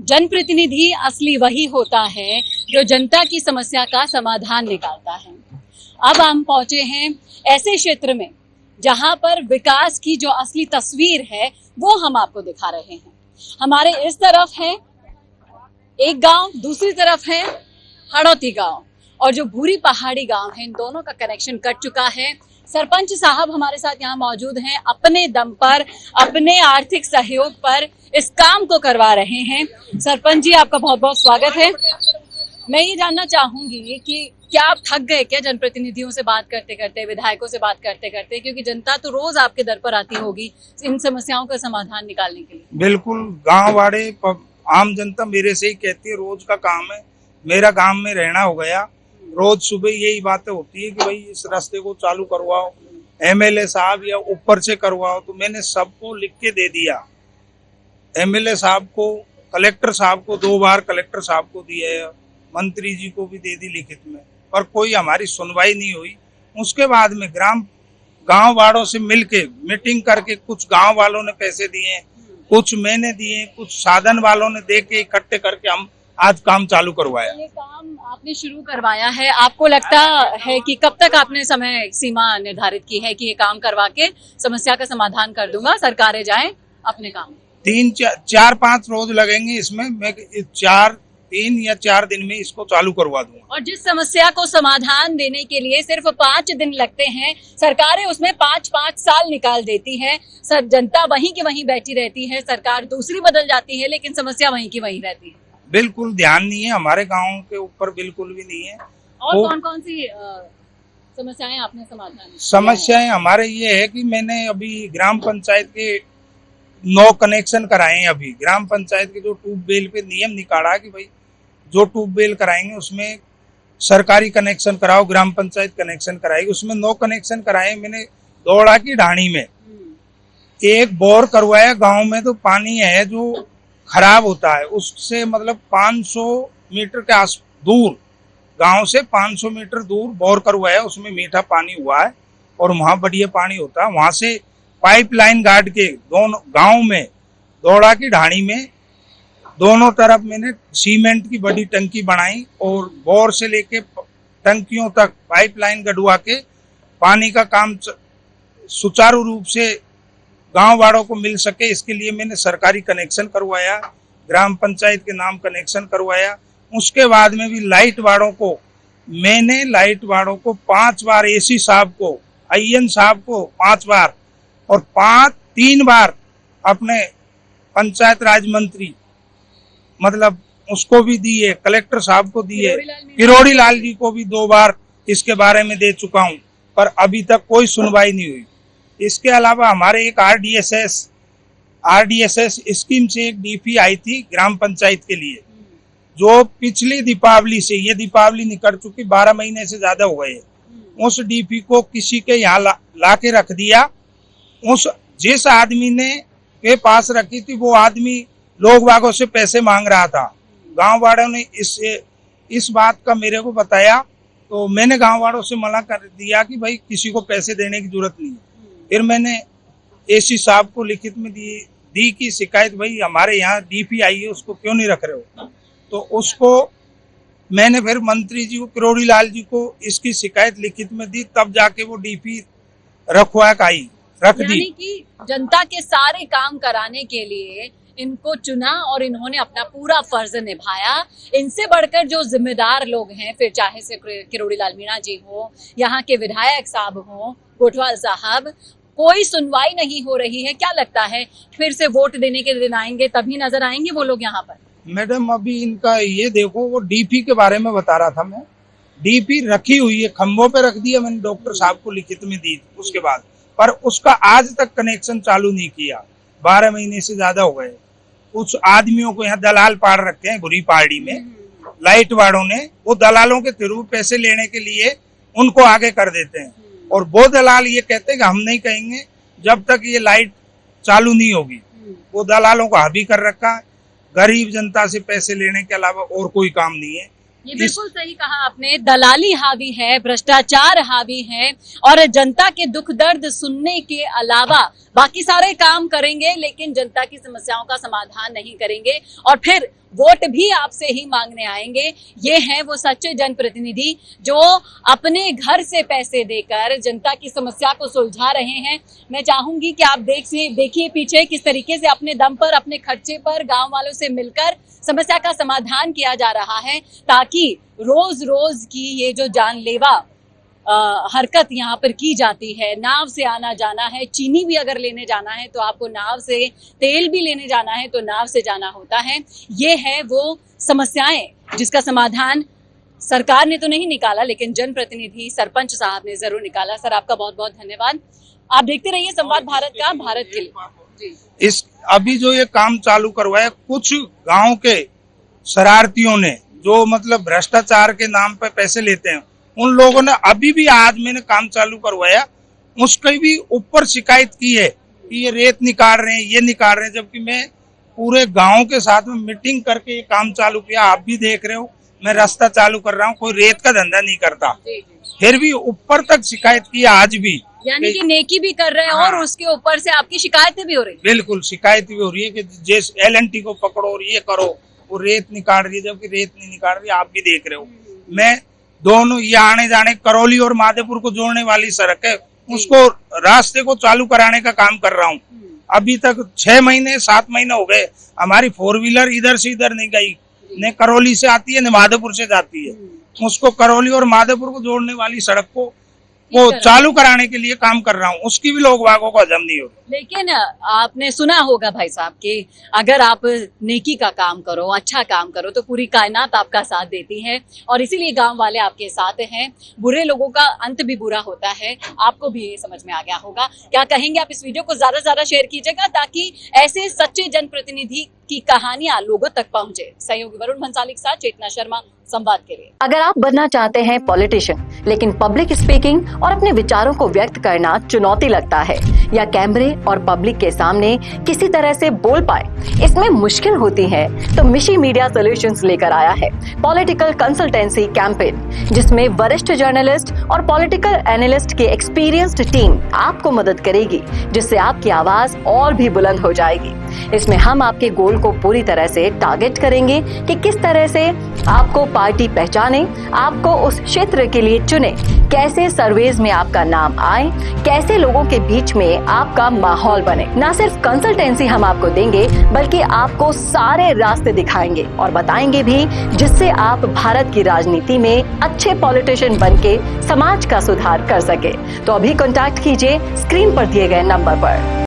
जनप्रतिनिधि असली वही होता है जो जनता की समस्या का समाधान निकालता है। अब हम पहुंचे हैं ऐसे क्षेत्र में जहां पर विकास की जो असली तस्वीर है वो हम आपको दिखा रहे हैं। हमारे इस तरफ है एक गांव, दूसरी तरफ है हड़ौती गांव, और जो भूरी पहाड़ी गांव है, इन दोनों का कनेक्शन कट चुका है। सरपंच साहब हमारे साथ यहाँ मौजूद हैं, अपने दम पर, अपने आर्थिक सहयोग पर इस काम को करवा रहे हैं। सरपंच जी, आपका बहुत बहुत स्वागत है। मैं ये जानना चाहूंगी कि क्या आप थक गए क्या जनप्रतिनिधियों से बात करते करते, विधायकों से बात करते करते, क्योंकि जनता तो रोज आपके दर पर आती होगी इन समस्याओं का समाधान निकालने के लिए। बिल्कुल, गांव वाले आम जनता मेरे से ही कहती है, रोज का काम है, मेरा गांव में रहना हो गया, रोज सुबह यही बातें होती है कि भाई इस रास्ते को चालू करवाओ, एमएलए साहब या ऊपर से करवाओ। तो मैंने सबको लिख के दे दिया, एमएलए साहब को, कलेक्टर साहब को, 2 बार कलेक्टर साहब को दिया है, मंत्री जी को भी दे दी लिखित में, पर कोई हमारी सुनवाई नहीं हुई। उसके बाद में गांव वालों से मिलके मीटिंग करके कुछ गांव वालों ने पैसे दिए, कुछ मैंने दिए, कुछ साधन वालों ने दे के इकट्ठे करके हम आज काम चालू करवाया। ये काम आपने शुरू करवाया है, आपको लगता है कि कब तक आपने समय सीमा निर्धारित की है कि ये काम करवा के समस्या का समाधान कर दूंगा, सरकारें जाएं अपने काम? 3-4-5 रोज लगेंगे इसमें, मैं 3 या 4 दिन में इसको चालू करवा दूंगा। और जिस समस्या को समाधान देने के लिए सिर्फ 5 दिन लगते हैं, सरकारें उसमें 5-5 साल निकाल देती है। जनता वहीं की वहीं बैठी रहती है, सरकार दूसरी बदल जाती है, लेकिन समस्या वहीं की वहीं रहती है। बिल्कुल ध्यान नहीं है हमारे गांव के ऊपर, बिल्कुल भी नहीं है। और कौन कौन सी समस्याएं आपने समाधान? समस्याएं हमारे ये है कि मैंने अभी ग्राम पंचायत के 9 कनेक्शन कराए हैं। अभी ग्राम पंचायत के जो ट्यूबवेल पे नियम निकाला कि भाई जो ट्यूबवेल कराएंगे उसमें सरकारी कनेक्शन कराओ, ग्राम पंचायत कनेक्शन कराएगी, उसमें 9 कनेक्शन कराए मैंने। दौड़ा की ढाणी में एक बोर करवाया, गांव में तो पानी है जो खराब होता है, उससे मतलब 500 मीटर के आस दूर, गांव से 500 मीटर दूर बोर करवाया, उसमें मीठा पानी हुआ है और वहां बढ़िया पानी होता है। वहां से पाइपलाइन गाड़ के दोनों गांव में, दौड़ा की ढाणी में दोनों तरफ मैंने सीमेंट की बड़ी टंकी बनाई और बोर से लेके टंकियों तक पाइपलाइन गढ़वा के पानी का काम सुचारू रूप से गांव वालों को मिल सके, इसके लिए मैंने सरकारी कनेक्शन करवाया, ग्राम पंचायत के नाम कनेक्शन करवाया। उसके बाद में भी लाइट वालों को मैंने 5 बार एसी साहब को, अय्यन साहब को 5 बार और 3 बार अपने पंचायत राज मंत्री मतलब उसको भी दिए, कलेक्टर साहब को दिए, किरोड़ी लाल जी को भी 2 बार इसके बारे में दे चुका हूं, पर अभी तक कोई सुनवाई नहीं हुई। इसके अलावा हमारे एक आरडीएसएस स्कीम से एक डीपी आई थी ग्राम पंचायत के लिए, जो पिछली दीपावली से, ये दीपावली निकल चुकी, 12 महीने से ज्यादा हो गए। उस डीपी को किसी के यहाँ ला के रख दिया। जिस आदमी ने के पास रखी थी वो आदमी लोग बागों से पैसे मांग रहा था। गांव वालों ने इस बात का मेरे को बताया, तो मैंने गांव वालों से मना कर दिया कि भाई किसी को पैसे देने की जरूरत नहीं। फिर मैंने एसी साहब को लिखित में दी की शिकायत, भाई हमारे यहाँ डीपी आई है, उसको क्यों नहीं रख रहे हो। तो उसको मैंने फिर मंत्री जी को, किरोड़ी लाल जी को इसकी शिकायत लिखित में दी, तब जाके वो डीपी रख दी। यानी कि जनता के सारे काम कराने के लिए इनको चुना और इन्होंने अपना पूरा फर्ज निभाया। इनसे बढ़कर जो जिम्मेदार लोग हैं, फिर चाहे से किरोड़ी लाल मीणा जी हो, यहाँ के विधायक साहब हो, कोटवाल साहब, कोई सुनवाई नहीं हो रही है। क्या लगता है फिर से वोट देने के दिन आएंगे तभी नजर आएंगे वो लोग यहाँ पर? मैडम अभी इनका ये देखो, वो डीपी के बारे में बता रहा था मैं, डीपी रखी हुई है, खंभों पे रख दिया मैंने, डॉक्टर साहब को लिखित में दी उसके बाद, पर उसका आज तक कनेक्शन चालू नहीं किया। 12 महीने से ज्यादा हो गए। कुछ आदमियों को यहाँ दलाल पाड़ रखे हैं भूरी पहाड़ी में, लाइट वालों ने, वो दलालों के थ्रू पैसे लेने के लिए उनको आगे कर देते हैं, और वो दलाल ये कहते हैं कि हम नहीं कहेंगे जब तक ये लाइट चालू नहीं होगी। वो दलालों को हावी कर रखा है, गरीब जनता से पैसे लेने के अलावा और कोई काम नहीं है। ये बिल्कुल सही कहा आपने, दलाली हावी है, भ्रष्टाचार हावी है, और जनता के दुख दर्द सुनने के अलावा बाकी सारे काम करेंगे लेकिन जनता की समस्याओं का समाधान नहीं करेंगे। और फिर वोट भी आपसे ही मांगने आएंगे। ये हैं वो सच्चे जनप्रतिनिधि जो अपने घर से पैसे देकर जनता की समस्या को सुलझा रहे हैं। मैं चाहूंगी कि आप देखिए पीछे किस तरीके से अपने दम पर, अपने खर्चे पर गांव वालों से मिलकर समस्या का समाधान किया जा रहा है, ताकि रोज रोज की ये जो जानलेवा हरकत यहाँ पर की जाती है, नाव से आना जाना है, चीनी भी अगर लेने जाना है तो आपको नाव से, तेल भी लेने जाना है तो नाव से जाना होता है। ये है वो समस्याएं जिसका समाधान सरकार ने तो नहीं निकाला, लेकिन जनप्रतिनिधि सरपंच साहब ने जरूर निकाला। सर, आपका बहुत बहुत धन्यवाद। आप देखते रहिए संवाद भारत का, भारत के लिए। इस अभी जो ये काम चालू करवाया, कुछ गांव के शरारतियों ने जो मतलब भ्रष्टाचार के नाम पे पैसे लेते हैं, उन लोगों ने अभी भी, आज मैंने काम चालू करवाया, उसकी भी ऊपर शिकायत की है कि ये रेत निकाल रहे हैं, ये निकाल रहे हैं, जबकि मैं पूरे गांव के साथ में मीटिंग करके ये काम चालू किया। आप भी देख रहे हो, मैं रास्ता चालू कर रहा हूँ, कोई रेत का धंधा नहीं करता, फिर भी ऊपर तक शिकायत की आज भी। यानी कि नेकी भी कर रहे हैं। हाँ। और उसके ऊपर से आपकी शिकायतें भी हो रही है। बिल्कुल, शिकायत भी हो रही है कि जैसे LNT को पकड़ो और ये करो, वो रेत निकाल रही है, जबकि रेत नहीं निकाल रही। आप भी देख रहे हो, मैं दोनों ये आने जाने करौली और माधेपुर को जोड़ने वाली सड़क है, उसको रास्ते को चालू कराने का काम कर रहा हूँ। अभी तक 6 महीने 7 महीने हो गए, हमारी 4 व्हीलर इधर से इधर नहीं गई, न करौली से आती है न माधेपुर से जाती है। उसको करौली और माधेपुर को जोड़ने वाली सड़क को वो चालू कराने के लिए काम कर रहा हूँ, उसकी भी लोग वागों को हजम नहीं हो। लेकिन आपने सुना होगा भाई साहब कि अगर आप नेकी का काम करो, अच्छा काम करो, तो पूरी कायनात आपका साथ देती है, और इसीलिए गांव वाले आपके साथ हैं। बुरे लोगों का अंत भी बुरा होता है, आपको भी ये समझ में आ गया होगा। क्या कहेंगे आप? इस वीडियो को ज्यादा से ज्यादा शेयर कीजिएगा ताकि ऐसे सच्चे जनप्रतिनिधि की कहानियां लोगों तक पहुंचे। सहयोगी वरुण भंसाली के साथ चेतना शर्मा, संवाद के लिए। अगर आप बनना चाहते हैं पॉलिटिशियन, लेकिन पब्लिक स्पीकिंग और अपने विचारों को व्यक्त करना चुनौती लगता है, या कैमरे और पब्लिक के सामने किसी तरह से बोल पाए इसमें मुश्किल होती है, तो मिशी मीडिया सॉल्यूशंस लेकर आया है पॉलिटिकल कंसल्टेंसी कैंपेन, जिसमें वरिष्ठ जर्नलिस्ट और पॉलिटिकल एनालिस्ट की एक्सपीरियंस्ड टीम आपको मदद करेगी, जिससे आपकी आवाज और भी बुलंद हो जाएगी। इसमें हम आपके गोल को पूरी तरह से टारगेट करेंगे कि किस तरह से आपको पार्टी पहचाने, आपको उस क्षेत्र के लिए चुने, कैसे सर्वेज में आपका नाम आए, कैसे लोगों के बीच में आपका माहौल बने। न सिर्फ कंसल्टेंसी हम आपको देंगे, बल्कि आपको सारे रास्ते दिखाएंगे और बताएंगे भी, जिससे आप भारत की राजनीति में अच्छे पॉलिटिशियन बनके समाज का सुधार कर सके। तो अभी कॉन्टैक्ट कीजिए स्क्रीन पर दिए गए नंबर पर।